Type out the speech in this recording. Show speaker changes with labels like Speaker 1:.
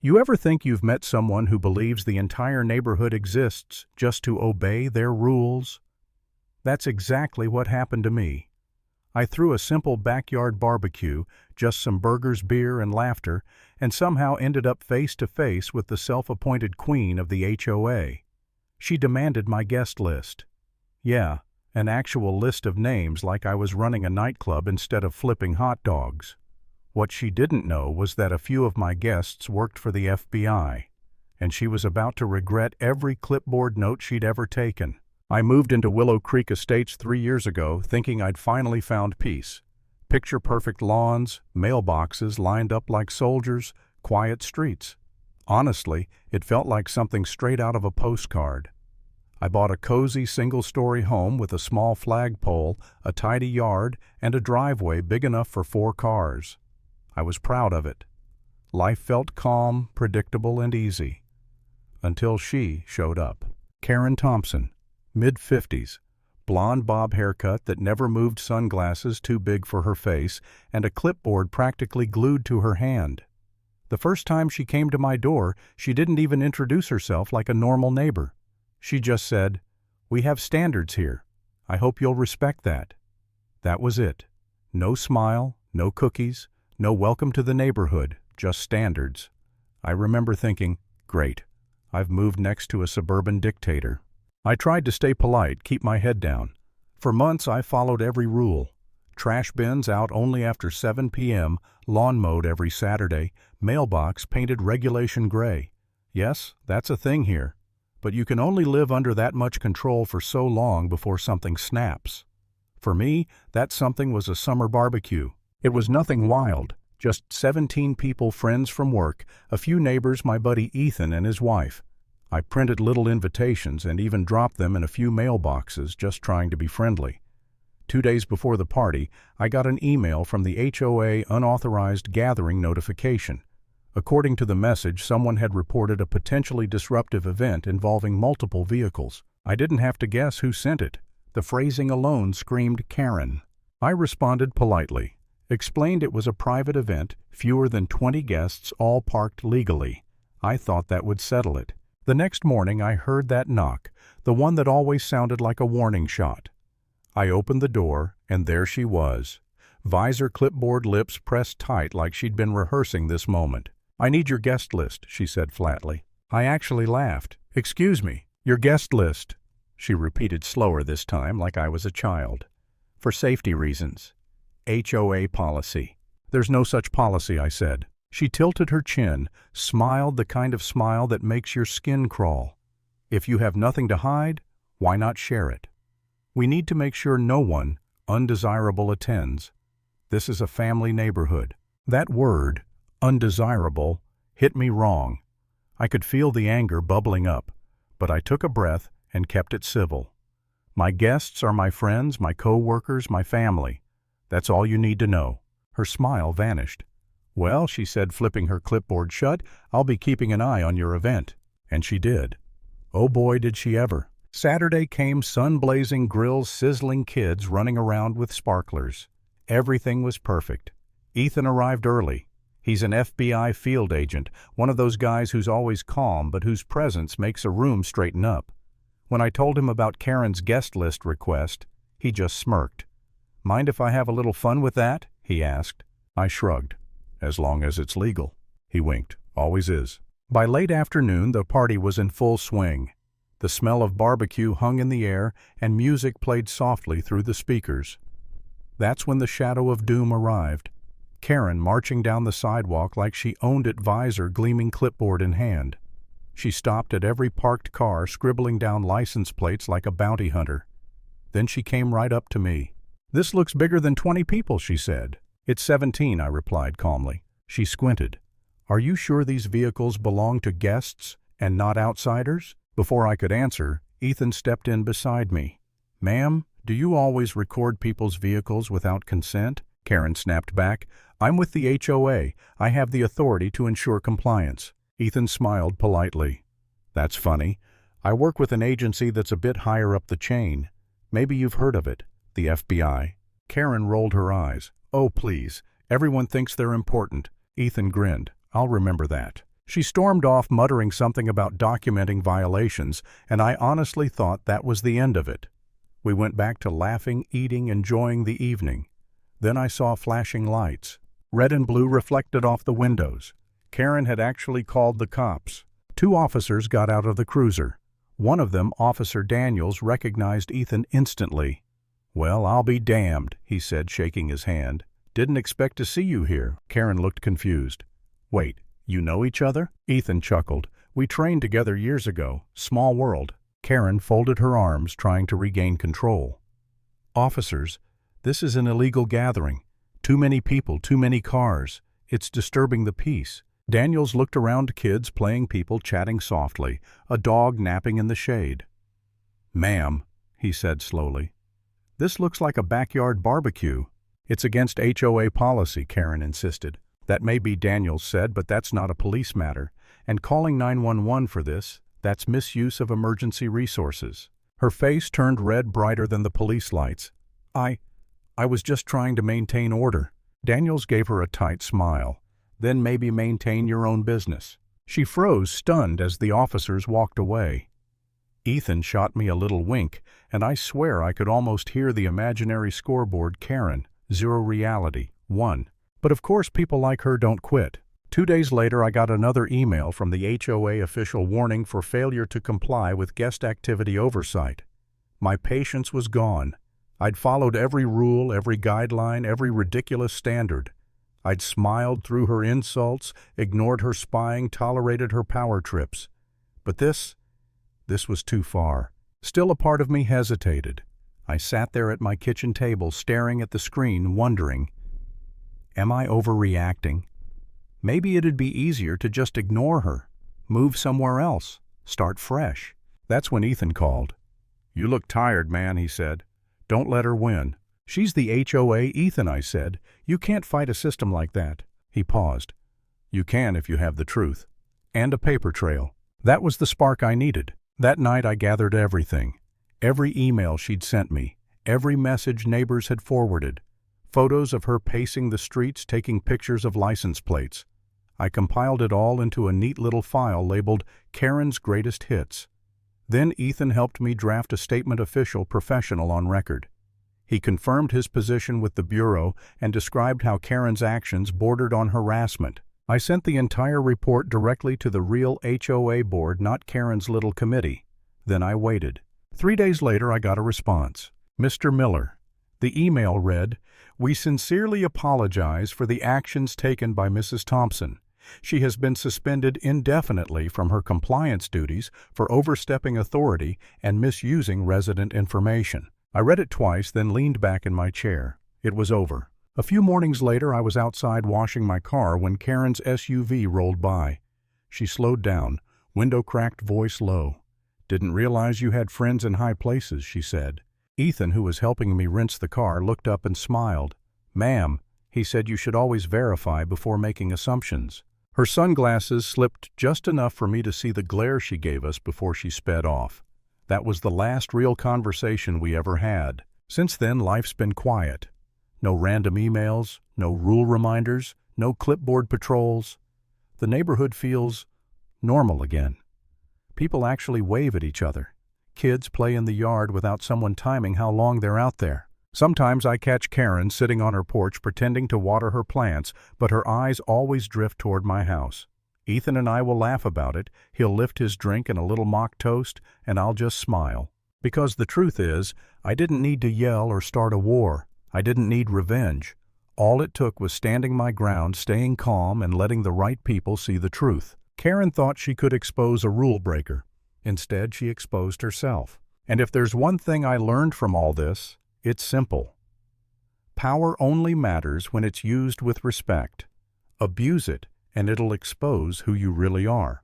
Speaker 1: You ever think you've met someone who believes the entire neighborhood exists just to obey their rules? That's exactly what happened to me. I threw a simple backyard barbecue, just some burgers, beer, and laughter, and somehow ended up face to face with the self-appointed queen of the HOA. She demanded my guest list. Yeah, an actual list of names like I was running a nightclub instead of flipping hot dogs. What she didn't know was that a few of my guests worked for the FBI, and she was about to regret every clipboard note she'd ever taken. I moved into Willow Creek Estates 3 years ago thinking I'd finally found peace. Picture-perfect lawns, mailboxes lined up like soldiers, quiet streets. Honestly, it felt like something straight out of a postcard. I bought a cozy single-story home with a small flagpole, a tidy yard, and a driveway big enough for 4 cars. I was proud of it. Life felt calm, predictable, and easy. Until she showed up. Karen Thompson, mid-50s, blonde bob haircut that never moved, sunglasses too big for her face, and a clipboard practically glued to her hand. The first time she came to my door, she didn't even introduce herself like a normal neighbor. She just said, "We have standards here. I hope you'll respect that." That was it. No smile, no cookies, no welcome to the neighborhood, just standards. I remember thinking, great, I've moved next to a suburban dictator. I tried to stay polite, keep my head down. For months I followed every rule. Trash bins out only after 7 p.m., lawn mowed every Saturday, mailbox painted regulation gray. Yes, that's a thing here. But you can only live under that much control for so long before something snaps. For me, that something was a summer barbecue. It was nothing wild, just 17 people, friends from work, a few neighbors, my buddy Ethan and his wife. I printed little invitations and even dropped them in a few mailboxes, just trying to be friendly. 2 days before the party, I got an email from the HOA unauthorized gathering notification. According to the message, someone had reported a potentially disruptive event involving multiple vehicles. I didn't have to guess who sent it. The phrasing alone screamed Karen. I responded politely, explained it was a private event, fewer than 20 guests, all parked legally. I thought that would settle it. The next morning I heard that knock, the one that always sounded like a warning shot. I opened the door, and there she was. Visor, clipboard, lips pressed tight like she'd been rehearsing this moment. "I need your guest list," she said flatly. I actually laughed. "Excuse me, your guest list," she repeated slower this time like I was a child. "For safety reasons. HOA policy." "There's no such policy," I said. She tilted her chin, smiled the kind of smile that makes your skin crawl. "If you have nothing to hide, why not share it? We need to make sure no one undesirable attends. This is a family neighborhood." That word, undesirable, hit me wrong. I could feel the anger bubbling up, but I took a breath and kept it civil. "My guests are my friends, my co-workers, my family. That's all you need to know." Her smile vanished. "Well," she said, flipping her clipboard shut, "I'll be keeping an eye on your event." And she did. Oh boy, did she ever. Saturday came, sun-blazing, grills sizzling, kids running around with sparklers. Everything was perfect. Ethan arrived early. He's an FBI field agent, one of those guys who's always calm but whose presence makes a room straighten up. When I told him about Karen's guest list request, he just smirked. "Mind if I have a little fun with that?" he asked. I shrugged. "As long as it's legal." He winked. "Always is." By late afternoon, the party was in full swing. The smell of barbecue hung in the air, and music played softly through the speakers. That's when the shadow of doom arrived. Karen marching down the sidewalk like she owned it, visor gleaming, clipboard in hand. She stopped at every parked car, scribbling down license plates like a bounty hunter. Then she came right up to me. "This looks bigger than 20 people," she said. "It's 17, I replied calmly. She squinted. "Are you sure these vehicles belong to guests and not outsiders?" Before I could answer, Ethan stepped in beside me. "Ma'am, do you always record people's vehicles without consent?" Karen snapped back. "I'm with the HOA. I have the authority to ensure compliance." Ethan smiled politely. "That's funny. I work with an agency that's a bit higher up the chain. Maybe you've heard of it, the FBI." Karen rolled her eyes. "Oh, please. Everyone thinks they're important." Ethan grinned. "I'll remember that." She stormed off muttering something about documenting violations, and I honestly thought that was the end of it. We went back to laughing, eating, enjoying the evening. Then I saw flashing lights. Red and blue reflected off the windows. Karen had actually called the cops. 2 officers got out of the cruiser. One of them, Officer Daniels, recognized Ethan instantly. "Well, I'll be damned," he said, shaking his hand. "Didn't expect to see you here." Karen looked confused. "Wait, you know each other?" Ethan chuckled. "We trained together years ago. Small world." Karen folded her arms, trying to regain control. "Officers, this is an illegal gathering. Too many people, too many cars. It's disturbing the peace." Daniels looked around, kids playing, people chatting softly, a dog napping in the shade. "Ma'am," he said slowly, "this looks like a backyard barbecue." "It's against HOA policy," Karen insisted. "That may be," Daniels said, "but that's not a police matter. And calling 911 for this, that's misuse of emergency resources." Her face turned red, brighter than the police lights. I was just trying to maintain order." Daniels gave her a tight smile. "Then maybe maintain your own business." She froze, stunned, as the officers walked away. Ethan shot me a little wink, and I swear I could almost hear the imaginary scoreboard. Karen, 0 reality, 1. But of course people like her don't quit. 2 days later I got another email from the HOA official warning for failure to comply with guest activity oversight. My patience was gone. I'd followed every rule, every guideline, every ridiculous standard. I'd smiled through her insults, ignored her spying, tolerated her power trips. But this was too far. Still, a part of me hesitated. I sat there at my kitchen table, staring at the screen, wondering, am I overreacting? Maybe it'd be easier to just ignore her, move somewhere else, start fresh. That's when Ethan called. "You look tired, man," he said. "Don't let her win." "She's the HOA, Ethan," I said. "You can't fight a system like that." He paused. "You can if you have the truth. And a paper trail." That was the spark I needed. That night I gathered everything. Every email she'd sent me, every message neighbors had forwarded, photos of her pacing the streets, taking pictures of license plates. I compiled it all into a neat little file labeled Karen's Greatest Hits. Then Ethan helped me draft a statement, official, professional, on record. He confirmed his position with the Bureau and described how Karen's actions bordered on harassment. I sent the entire report directly to the real HOA board, not Karen's little committee. Then I waited. 3 days later I got a response. "Mr. Miller." The email read, "We sincerely apologize for the actions taken by Mrs. Thompson. She has been suspended indefinitely from her compliance duties for overstepping authority and misusing resident information." I read it twice, then leaned back in my chair. It was over. A few mornings later I was outside washing my car when Karen's SUV rolled by. She slowed down, window cracked, voice low. "Didn't realize you had friends in high places," she said. Ethan, who was helping me rinse the car, looked up and smiled. "Ma'am," he said, "you should always verify before making assumptions." Her sunglasses slipped just enough for me to see the glare she gave us before she sped off. That was the last real conversation we ever had. Since then, life's been quiet. No random emails, no rule reminders, no clipboard patrols. The neighborhood feels normal again. People actually wave at each other. Kids play in the yard without someone timing how long they're out there. Sometimes I catch Karen sitting on her porch pretending to water her plants, but her eyes always drift toward my house. Ethan and I will laugh about it. He'll lift his drink and a little mock toast, and I'll just smile. Because the truth is, I didn't need to yell or start a war. I didn't need revenge. All it took was standing my ground, staying calm, and letting the right people see the truth. Karen thought she could expose a rule breaker. Instead, she exposed herself. And if there's one thing I learned from all this, it's simple. Power only matters when it's used with respect. Abuse it, and it'll expose who you really are.